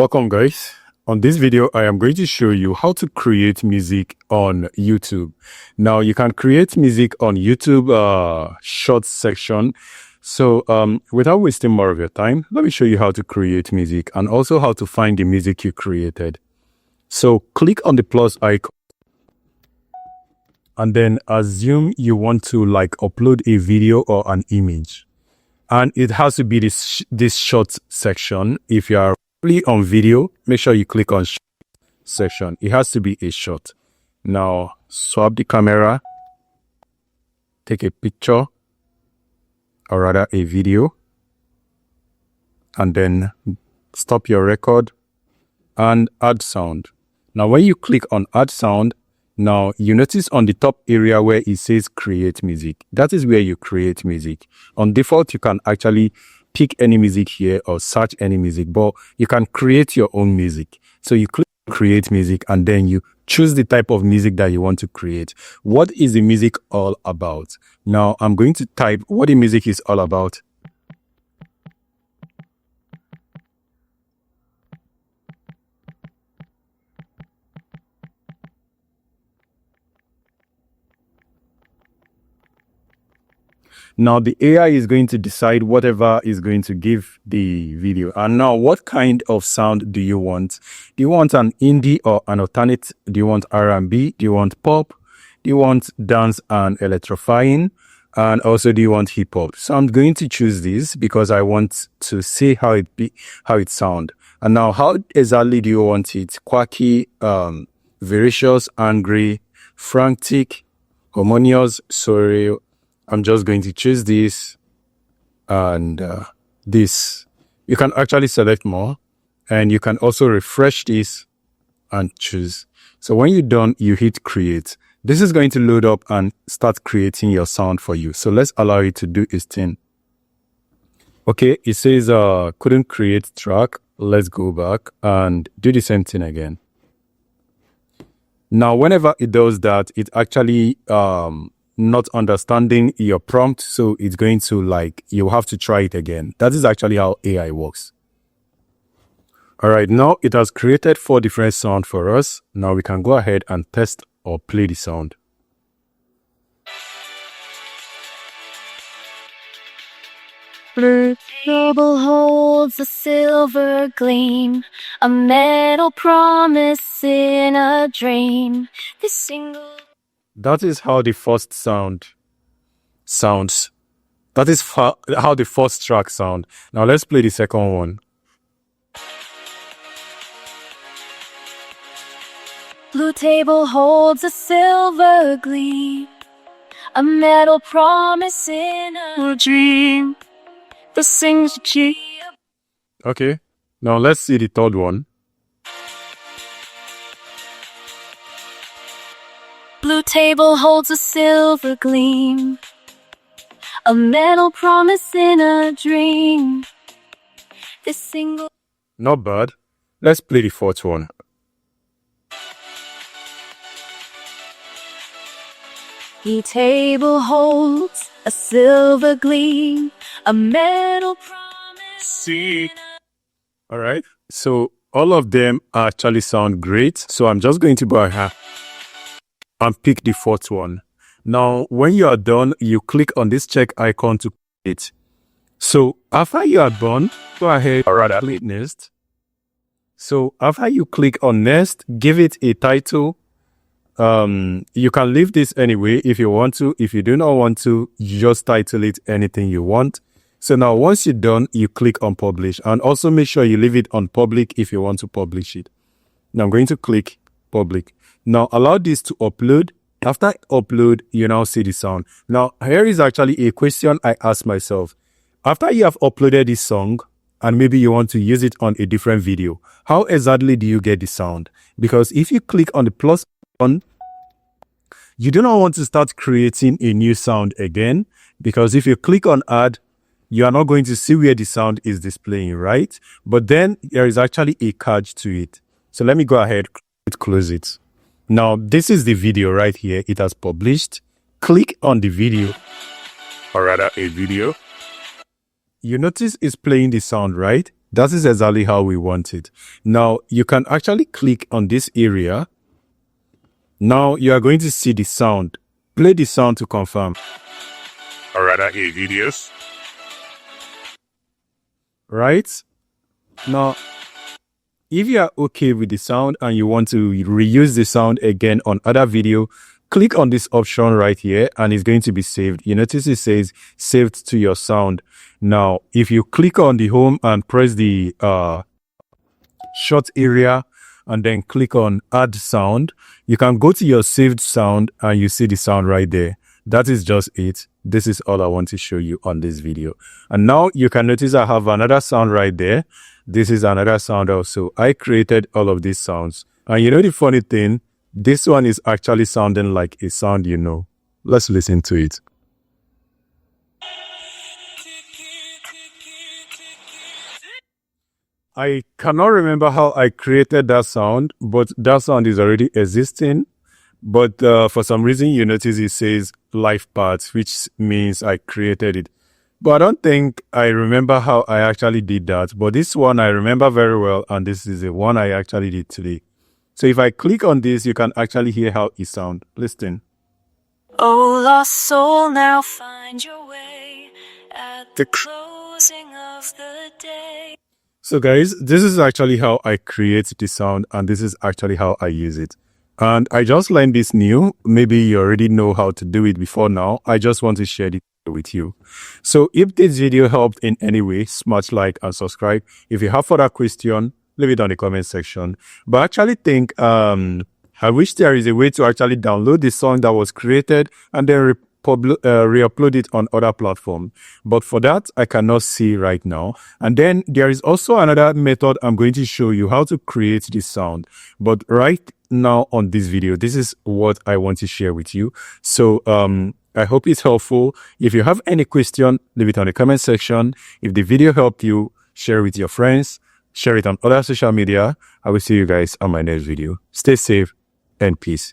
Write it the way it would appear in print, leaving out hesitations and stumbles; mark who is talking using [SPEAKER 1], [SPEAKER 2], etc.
[SPEAKER 1] Welcome guys. On this video, I am going to show you how to create music on YouTube. Now you can create music on YouTube shorts section. So without wasting more of your time, let me show you how to create music and also how to find the music you created. So click on the plus icon and then assume you want to upload a video or an image. And it has to be this short section. If you are on video, make sure you click on section. It has to be a shot. Now swap the camera, take a picture or rather a video, and then stop your record and add sound. Now when you click on add sound, now you notice on the top area where it says create music, that is where you create music. On default, you can actually pick any music here or search any music, but you can create your own music. So you click create music and then you choose the type of music that you want to create. What is the music all about? Now I'm going to type what the music is all about. Now the AI is going to decide whatever is going to give the video. And now what kind of sound do you want? Do you want an indie or an alternate? Do you want R&B? Do you want pop? Do you want dance and electrifying? And also, do you want hip hop? So I'm going to choose this because I want to see how it sound. And now how exactly do you want it? Quirky, vicious, angry, frantic, harmonious, sorry. I'm just going to choose this and this. You can actually select more and you can also refresh this and choose. So when you're done, you hit create. This is going to load up and start creating your sound for you. So let's allow it to do its thing. Okay, it says couldn't create track. Let's go back and do the same thing again. Now, whenever it does that, it actually not understanding your prompt, so it's going to you have to try it again. That is actually how AI works. All right, now it has created 4 different sounds for us. Now we can go ahead and test or play the sound.
[SPEAKER 2] Blue table holds a silver gleam, a metal promise in a dream. This single.
[SPEAKER 1] That is how the first sounds. That is how the first track sound. Now let's play the second one.
[SPEAKER 2] Blue table holds a silver gleam, a metal promise in a dream. The sings G.
[SPEAKER 1] Okay, now let's see the third one.
[SPEAKER 2] Blue table holds a silver gleam, a metal promise in a dream. This single.
[SPEAKER 1] Not bad. Let's play the fourth one.
[SPEAKER 2] The table holds a silver gleam, a metal promise.
[SPEAKER 1] All right. So all of them actually sound great. So I'm just going to go ahead and pick the fourth one. Now, when you are done, you click on this check icon to create. So after you are done, go ahead or rather click next. So after you click on next, give it a title. You can leave this anyway if you want to. If you do not want to, you just title it anything you want. So now once you're done, you click on publish and also make sure you leave it on public if you want to publish it. Now I'm going to click public. Now allow this to upload. After upload, you now see the sound. Now here is actually a question I asked myself. After you have uploaded this song and maybe you want to use it on a different video, how exactly do you get the sound? Because if you click on the plus button, you do not want to start creating a new sound again, because if you click on add, you are not going to see where the sound is displaying, right? But then there is actually a catch to it. So let me go ahead and close it. Now, this is the video right here. It has published. Click on the video, or rather a video. You notice it's playing the sound, right? That is exactly how we want it. Now, you can actually click on this area. Now, you are going to see the sound. Play the sound to confirm.
[SPEAKER 3] Or rather, a videos.
[SPEAKER 1] Right? Now, if you are okay with the sound and you want to reuse the sound again on other video, click on this option right here and it's going to be saved. You notice it says saved to your sound. Now, if you click on the home and press the short area and then click on add sound, you can go to your saved sound and you see the sound right there. That is just it. This is all I want to show you on this video. And now you can notice I have another sound right there. This is another sound also. I created all of these sounds. And you know the funny thing? This one is actually sounding like a sound you know. Let's listen to it. I cannot remember how I created that sound, but that sound is already existing. But for some reason, you notice it says live parts, which means I created it. But I don't think I remember how I actually did that. But this one I remember very well, and this is the one I actually did today. So if I click on this, you can actually hear how it sounds. Listen.
[SPEAKER 2] Oh, lost soul, now find your way at the closing of the day.
[SPEAKER 1] So guys, this is actually how I create the sound, and this is actually how I use it. And I just learned this new. Maybe you already know how to do it before now. I just want to share it with you. So if this video helped in any way, smash like and subscribe. If you have further question, leave it on the comment section. But I actually think I wish there is a way to actually download the song that was created and then re-upload it on other platforms. But for that, I cannot see right now. And then there is also another method I'm going to show you how to create this sound. But right now on this video, this is what I want to share with you. So I hope it's helpful. If you have any question, leave it on the comment section. If the video helped you, share it with your friends, share it on other social media. I will see you guys on my next video. Stay safe and peace.